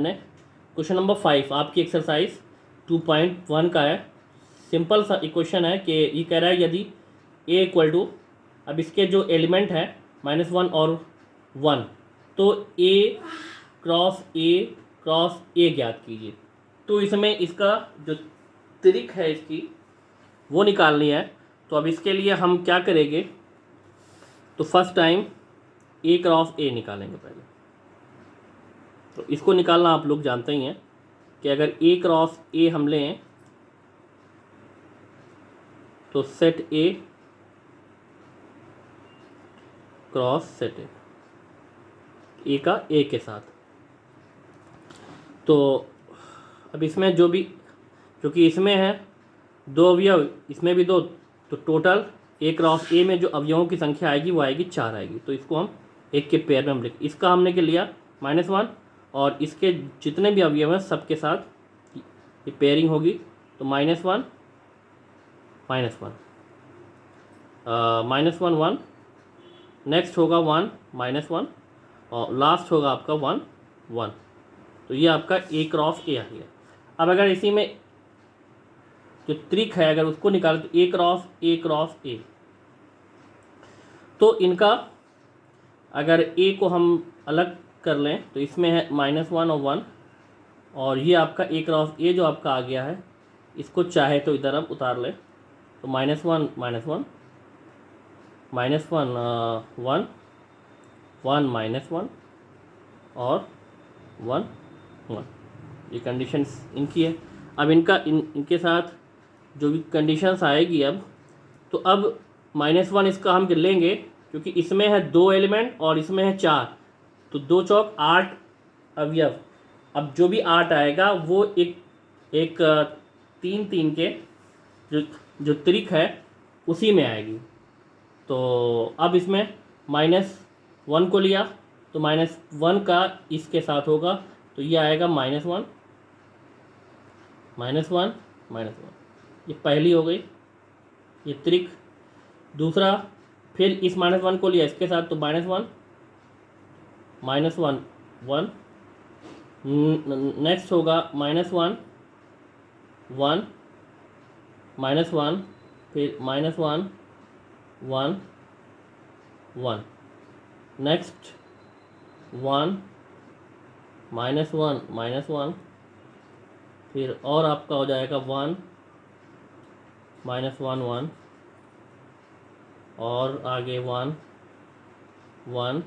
ने question number 5 आपकी exercise 2.1 का है। सिंपल सा इक्वेशन है कि ये कह रहा है यदि a इक्वल टू, अब इसके जो एलिमेंट है -1 और 1, तो a क्रॉस a ज्ञात कीजिए। तो इसमें इसका जो त्रिक है इसकी वो निकालनी है। तो अब इसके लिए हम क्या करेंगे, तो first time a cross a निकालेंगे पहले। तो इसको निकालना आप लोग जानते ही हैं कि अगर a क्रॉस a हम लें तो set a cross set a का a के साथ। तो अब इसमें जो भी, क्योंकि इसमें है दो अवयव, इसमें भी दो, तो टोटल a क्रॉस a में जो अवयवों की संख्या आएगी वो आएगी 4 आएगी। तो इसको हम एक के पेयर में हम लिख, इसका हमने क्या लिया -1, और इसके जितने भी अवयव हैं सबके साथ ये पेयरिंग होगी। तो -1 -1 -1 नेक्स्ट होगा 1 -1 और लास्ट होगा आपका 1 1। तो ये आपका a क्रॉस a आ गया। अब अगर इसी में जो त्रिक है अगर उसको निकाले तो a क्रॉस a, तो इनका अगर a को हम अलग कर लें तो इसमें है -1 और 1, और ये आपका a क्रॉस a जो आपका आ गया है, इसको चाहे तो इधर हम उतार लें। तो -1 -1 -1 1 1 -1 और 1 1, ये कंडीशंस इनकी है। अब इनके साथ जो भी कंडीशंस आएगी अब, तो अब -1 इसका हम लेंगे क्योंकि इसमें है 2 एलिमेंट और इसमें है 4, तो 2 चौक 8 अवयव। अब जो भी 8 आएगा वो एक 3 के जो त्रिक है उसी में आएगी। तो अब इसमें -1 को लिया तो -1 का इसके साथ होगा, तो ये आएगा -1 -1 -1, ये पहली हो गई ये त्रिक। दूसरा फिर इस -1 को लिया इसके साथ, तो -1 -1 1, नेक्स्ट होगा -1 1 -1, फिर -1 1 1, नेक्स्ट 1 -1 -1, फिर और आपका हो जाएगा 1 -1 1, और आगे 1 1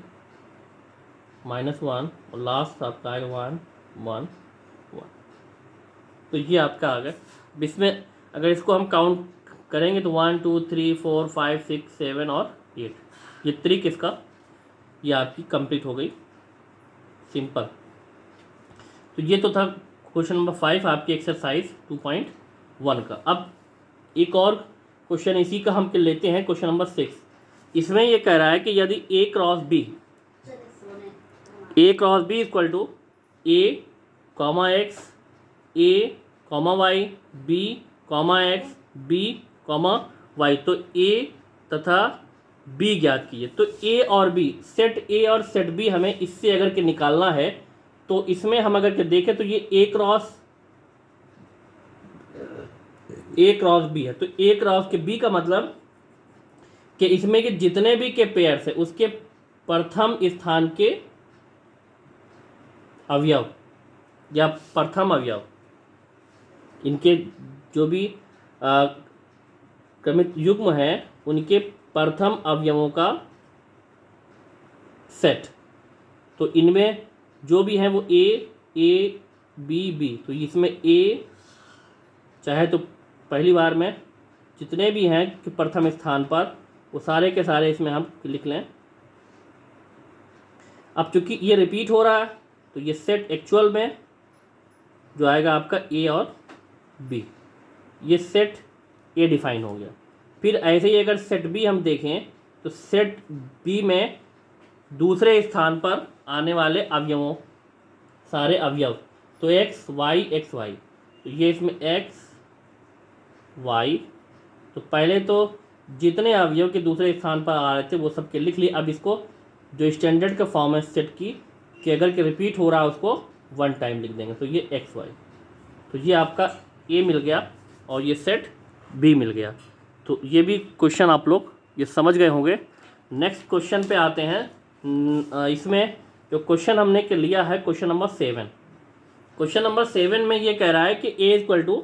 -1, और लास्ट आपका आएगा 1 1 1। तो ये आपका आ गया। इसमें अगर इसको हम काउंट करेंगे तो 1 2 3 4 5 6 7 और 8, ये त्रिक इसका ये आपकी कंप्लीट हो गई, सिंपल। तो ये तो था क्वेश्चन नंबर 5 आपकी एक्सरसाइज 2.1 का। अब एक और क्वेश्चन इसी का हम लेते हैं, क्वेश्चन नंबर 6। इसमें ये कह रहा है कि यदि a cross b equal to a, x, a, y, b, x, b, y, तो a तथा b ज्ञात कीजिए। तो a और b, सेट a और सेट b हमें इससे अगर के निकालना है, तो इसमें हम अगर के देखें तो ये a क्रॉस b है। तो a क्रॉस के b का मतलब कि इसमें के जितने भी के पेयर्स है उसके प्रथम स्थान के अवयव या प्रथम अवयव, इनके जो भी क्रमिक युग्म है उनके प्रथम अवयवों का सेट। तो इनमें जो भी है वो a b b, तो इसमें a चाहे तो पहली बार में जितने भी हैं कि प्रथम स्थान पर वो सारे के सारे इसमें हम लिख लें। अब चूंकि ये रिपीट हो रहा है तो ये सेट एक्चुअल में जो आएगा आपका a और b, ये सेट a डिफाइन हो गया। फिर ऐसे ही अगर सेट b हम देखें तो सेट b में दूसरे स्थान पर आने वाले अवयवों, सारे अवयव, तो x y, तो ये इसमें x y, तो पहले तो जितने अवयव के दूसरे स्थान पर आ रहे थे वो सब के लिख लिए। अब इसको जो स्टैंडर्ड का फॉर्म है सेट की कि अगर के रिपीट हो रहा है उसको 1 टाइम लिख देंगे, तो ये एक्स वाई। तो ये आपका ए मिल गया और ये सेट बी मिल गया। तो ये भी क्वेश्चन आप लोग ये समझ गए होंगे। नेक्स्ट क्वेश्चन पे आते हैं। इसमें जो क्वेश्चन हमने के लिया है क्वेश्चन नंबर 7। क्वेश्चन नंबर 7 में ये कह रहा है कि ए इक्वल टू,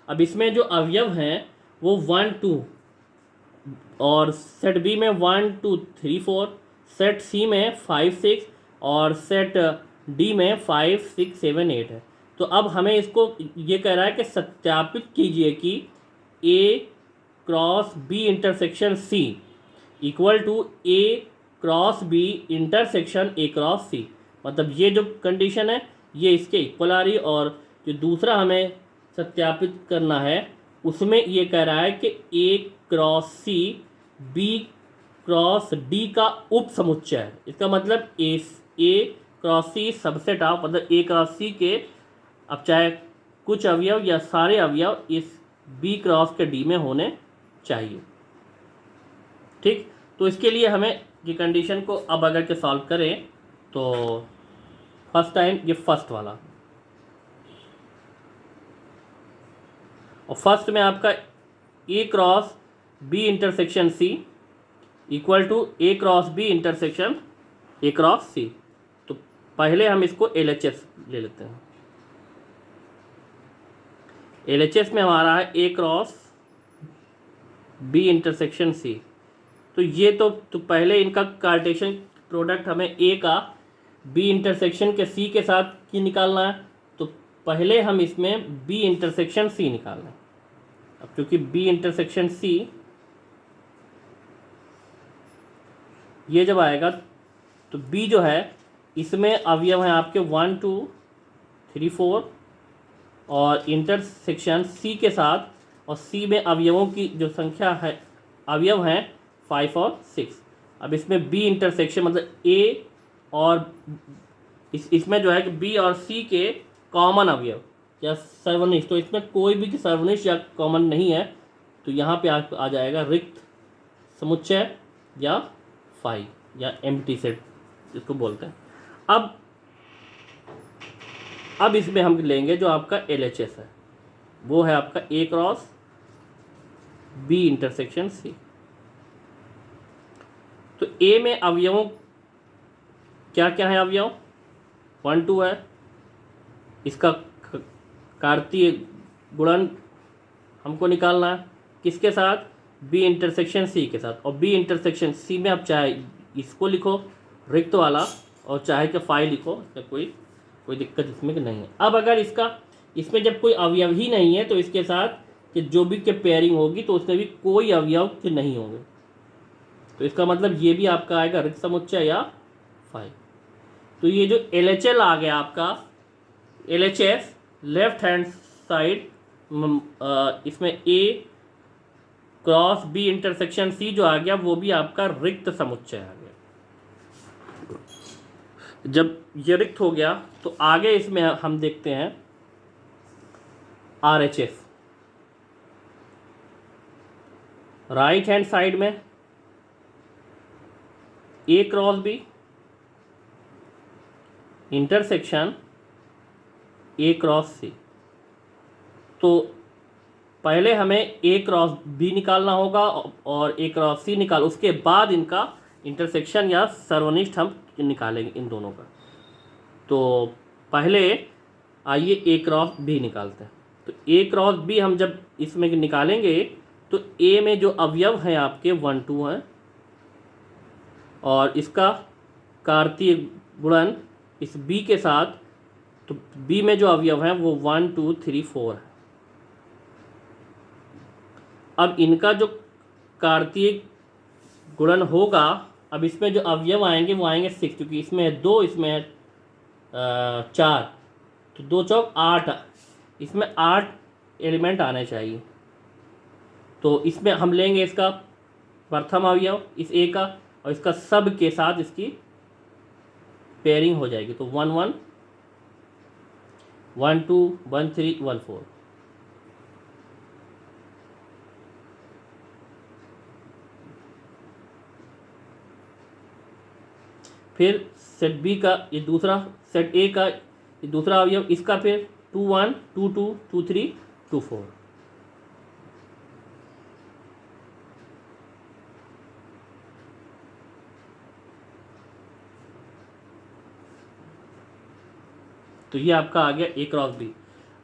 अब इसमें जो अवयव हैं वो 1 2 और सेट बी में 1 2 3 4, सेट सी में 5 6 और सेट डी में 5 6 7 8 है। तो अब हमें इसको ये कह रहा है कि सत्यापित कीजिए कि A cross B intersection C equal to A cross B intersection A cross C. मतलब ये जो कंडीशन है ये इसके इक्वल आ रही है, और जो दूसरा हमें सत्यापित करना है उसमें ये कह रहा है कि A cross C B cross D का उप समुच्चय है। इसका मतलब A cross C subset of, मतलब ए क्रॉस सी के अब चाहे कुछ अवयव या सारे अवयव इस बी क्रॉस के डी में होने चाहिए। ठीक, तो इसके लिए हमें ये कंडीशन को अब अगर के सॉल्व करें तो फर्स्ट टाइम ये फर्स्ट वाला, और फर्स्ट में आपका A cross B intersection C equal to A cross B intersection A cross C. तो पहले हम इसको LHS ले लेते हैं। LHS में हमारा है ए क्रॉस बी इंटरसेक्शन सी। तो ये तो पहले इनका कार्टेशियन प्रोडक्ट हमें ए का बी इंटरसेक्शन के सी के साथ की निकालना है। तो पहले हम इसमें बी इंटरसेक्शन सी निकाल लें। अब क्योंकि बी इंटरसेक्शन सी ये जब आएगा तो बी जो है इसमें अवयव हैं आपके 1 2 3 4 और इंटरसेक्शन सी के साथ, और सी में अवयवों की जो संख्या है अवयव हैं 5 और 6। अब इसमें बी इंटरसेक्शन मतलब ए और इसमें जो है कि बी और सी के कॉमन अवयव या सर्वनिष्ठ, तो इसमें कोई भी सर्वनिष्ठ या कॉमन नहीं है। तो यहाँ पे आ जाएगा रिक्त समुच्चय या फाई या एम्प्टी सेट जिसको बोलते हैं। अब इसमें हम लेंगे जो आपका LHS है, वो है आपका ए क्रॉस बी इंटरसेक्शन सी। तो ए में अवयवों क्या क्या है, अवयव 1 2 है, इसका कार्तीय गुणन हमको निकालना है किसके साथ, बी इंटरसेक्शन सी के साथ। और बी इंटरसेक्शन सी में आप चाहे इसको लिखो रिक्त वाला और चाहे कि फाई लिखो, तो कोई दिक्कत इसमें नहीं है। अब अगर इसमें जब कोई अवयव ही नहीं है तो इसके साथ कि जो भी के पेयरिंग होगी तो उसमें भी कोई अवयव के नहीं होंगे। तो इसका मतलब ये भी आपका आएगा रिक्त समुच्चय या फाई। तो ये जो LHL आ गया आपका LHS लेफ्ट हैंड साइड, इसमें ए क्रॉस बी इंटरसेक्शन सी जो आ गया वो भी आपका रिक्त समुच्चय आ गया। जब ये रिक्त हो गया तो आगे इसमें हम देखते हैं RHS। राइट हैंड साइड में A cross B intersection A cross C. तो पहले हमें ए क्रॉस बी निकालना होगा और ए क्रॉस सी निकाल, उसके बाद इनका इंटरसेक्शन या सर्वनिष्ठ हम निकालेंगे इन दोनों का। तो पहले आइए ए क्रॉस बी निकालते हैं। तो ए क्रॉस बी हम जब इसमें निकालेंगे तो ए में जो अवयव हैं आपके 1 2 हैं और इसका कार्तीय गुणन इस बी के साथ, तो बी में जो अवयव हैं वो 1 2 3 4 है। अब इनका जो कार्तीय गुणन होगा, अब इसमें जो अवयव आएंगे वो आएंगे 6, क्योंकि इसमें है 2, इसमें है 4, तो 2 चौक 8, इसमें 8 एलिमेंट आने चाहिए। तो इसमें हम लेंगे इसका प्रथम अवयव इस ए का और इसका सब के साथ इसकी पेयरिंग हो जाएगी। तो 1 1 1 2 1 3 1 4। फिर सेट बी का ये दूसरा, सेट ए का दूसरा अवयव इसका फिर 2 1 2 2 2 3 2 4। तो ये आपका आ गया ए क्रॉस बी।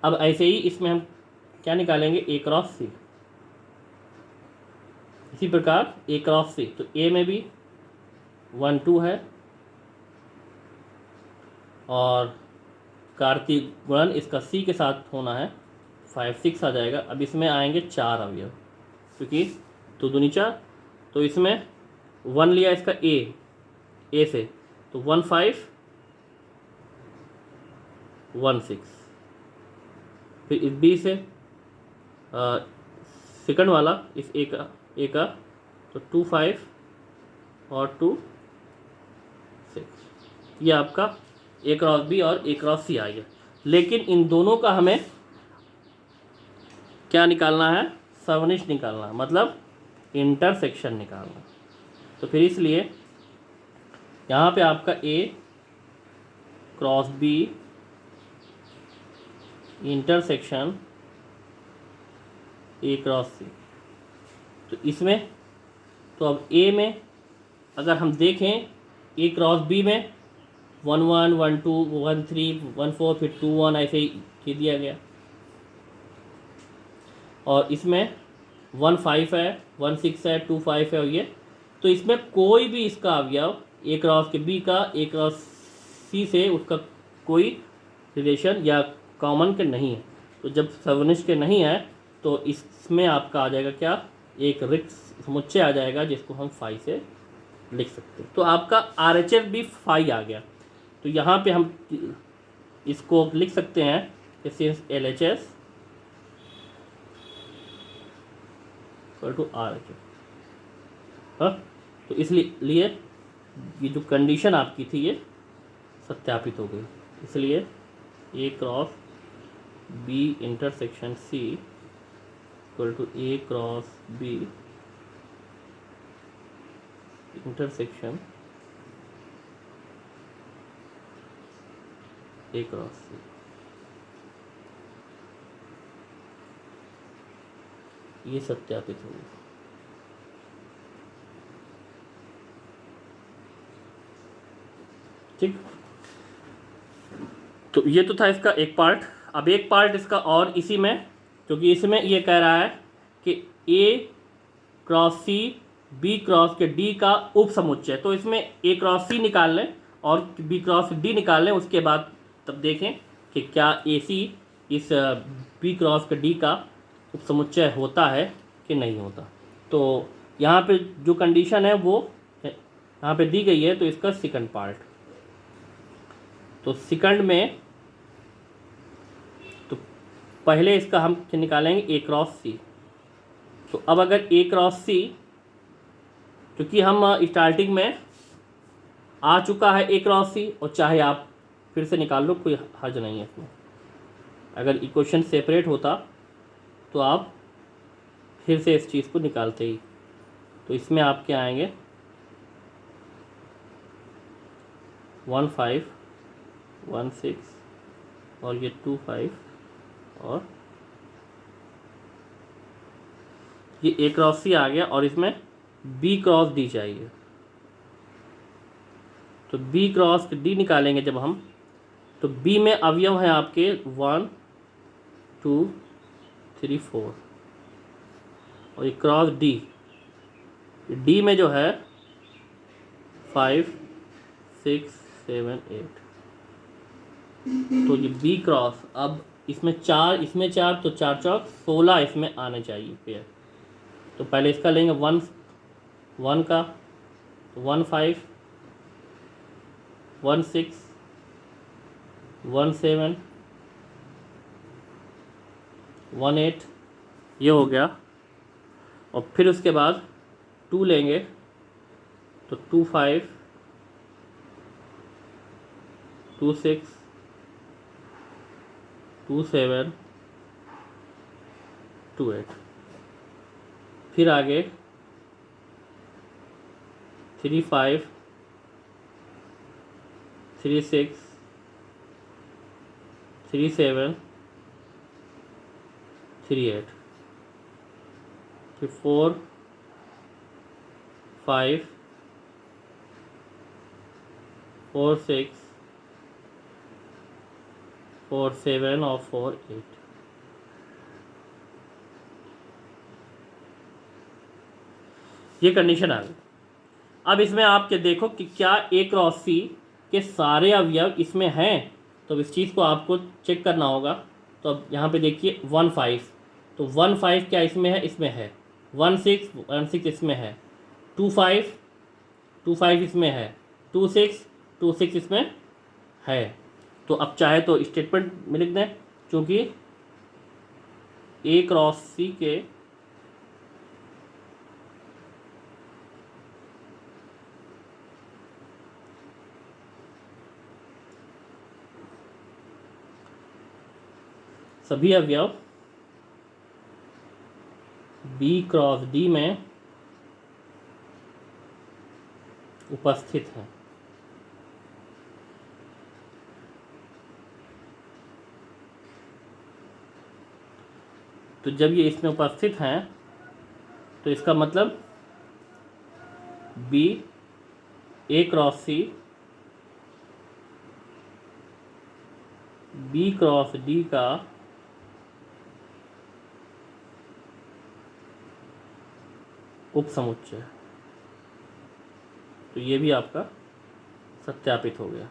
अब ऐसे ही इसमें हम क्या निकालेंगे, ए क्रॉस सी। इसी प्रकार ए क्रॉस सी, तो ए में भी 1 2 है और कार्तीय गुणन इसका सी के साथ होना है, 5 6 आ जाएगा। अब इसमें आएंगे 4 अवयव, क्योंकि 2 दूनी 4, तो इसमें 1 लिया इसका ए से, तो 1 5 1 6। फिर इस बी से सेकंड वाला इस ए का तो 2 5 और 2 6। ये आपका ए क्रॉस बी और ए क्रॉस सी आ गया। लेकिन इन दोनों का हमें क्या निकालना है, सवनिष्ठ निकालना, मतलब इंटरसेक्शन निकालना। तो फिर इसलिए यहाँ पे आपका A cross B intersection A cross C. तो इसमें तो अब ए में अगर हम देखें, ए क्रॉस बी में 1 1 1 2 1 3 1 4 फिर 2 1 ऐसे ही दिया गया, और इसमें 1 5 है 1 6 है 2 5 है, और ये तो इसमें कोई भी इसका अवयव ए क्रॉस के बी का ए क्रॉस सी से उसका कोई रिलेशन या कॉमन के नहीं है। तो जब सवनिष्ठ के नहीं है तो इसमें आपका आ जाएगा क्या, एक रिक्त समुच्चय आ जाएगा जिसको हम फाई से लिख सकते हैं। तो आपका RHS भी फाई आ गया। तो यहाँ पे हम इसको लिख सकते हैं कि सिंस LHS टू RHS। हाँ, तो इसलिए ये जो कंडीशन आपकी थी ये सत्यापित हो गई। इसलिए A cross B intersection C equal to A cross B intersection A cross C. ये सत्यापित हो गया। ठीक, तो ये तो था इसका एक पार्ट। अब एक पार्ट इसका और इसी में, क्योंकि इसमें ये कह रहा है कि A cross C B cross के डी का उप समुच्चय। तो इसमें ए क्रॉस सी निकाल लें और बी क्रॉस डी निकाल लें, उसके बाद तब देखें कि क्या ए सी इस बी क्रॉस के डी का उप समुच्चय होता है कि नहीं होता। तो यहाँ पे जो कंडीशन है वो यहाँ पे दी गई है। तो इसका सेकंड पार्ट, तो सेकंड में तो पहले इसका हम निकालेंगे ए क्रॉस सी। तो अब अगर ए क्रॉस सी, क्योंकि हम स्टार्टिंग में आ चुका है ए क्रॉस सी, और चाहे आप फिर से निकाल लो, कोई हर्ज नहीं है इसमें। अगर इक्वेशन सेपरेट होता तो आप फिर से इस चीज़ को निकालते ही। तो इसमें आप क्या आएंगे 1 5 1 6 और ये 2 5 और ये ए क्रॉस सी आ गया, और इसमें बी क्रॉस डी चाहिए। तो बी क्रॉस डी निकालेंगे जब हम, तो बी में अवयव हैं आपके 1 2 3 4, और ये क्रॉस डी में जो है 5 6 7 8। तो ये बी क्रॉस, अब इसमें 4 इसमें 4, तो 4 चौक 16 इसमें आने चाहिए पेयर। तो पहले इसका लेंगे 1 का, तो 1 5 1 6 1 7 1 8, ये हो गया। और फिर उसके बाद 2 लेंगे, तो 2 5 2 6 2 7 2 8। फिर आगे 3 5 3 6 3 7 3 8, फिर 4 5 4 6 4 7 और 4 8। ये कंडीशन आ गई। अब इसमें आप क्या देखो कि क्या ए क्रॉस सी के सारे अवयव इसमें हैं, तो इस चीज़ को आपको चेक करना होगा। तो अब यहाँ पे देखिए 1 5, तो 1 5 क्या इसमें है? इसमें है। 1 6 इसमें है। 2 5 इसमें है। 2 6 इसमें है। तो अब चाहे तो स्टेटमेंट में लिख दें, क्योंकि ए क्रॉस सी के सभी अवयव बी क्रॉस डी में उपस्थित हैं। तो जब ये इसमें उपस्थित हैं तो इसका मतलब B A cross C B cross D का उपसमुच्चय। तो ये भी आपका सत्यापित हो गया।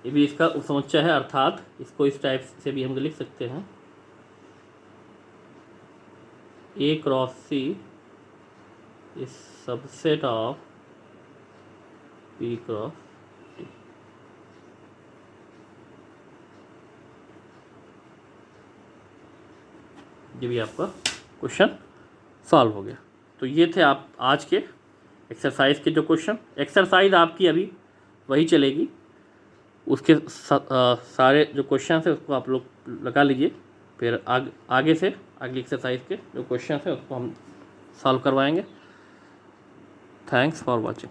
ये भी इसका उपसमुच्चय है, अर्थात इसको इस टाइप से भी हम लिख सकते हैं, A cross C is subset of B cross D. ये भी आपका क्वेश्चन सॉल्व हो गया। तो ये थे आप आज के एक्सरसाइज के जो क्वेश्चन। एक्सरसाइज आपकी अभी वही चलेगी, उसके सारे जो क्वेश्चन हैं उसको आप लोग लगा लीजिए, फिर आगे से अगली एक्सरसाइज के जो क्वेश्चन हैं उसको हम सॉल्व करवाएंगे। Thanks for watching.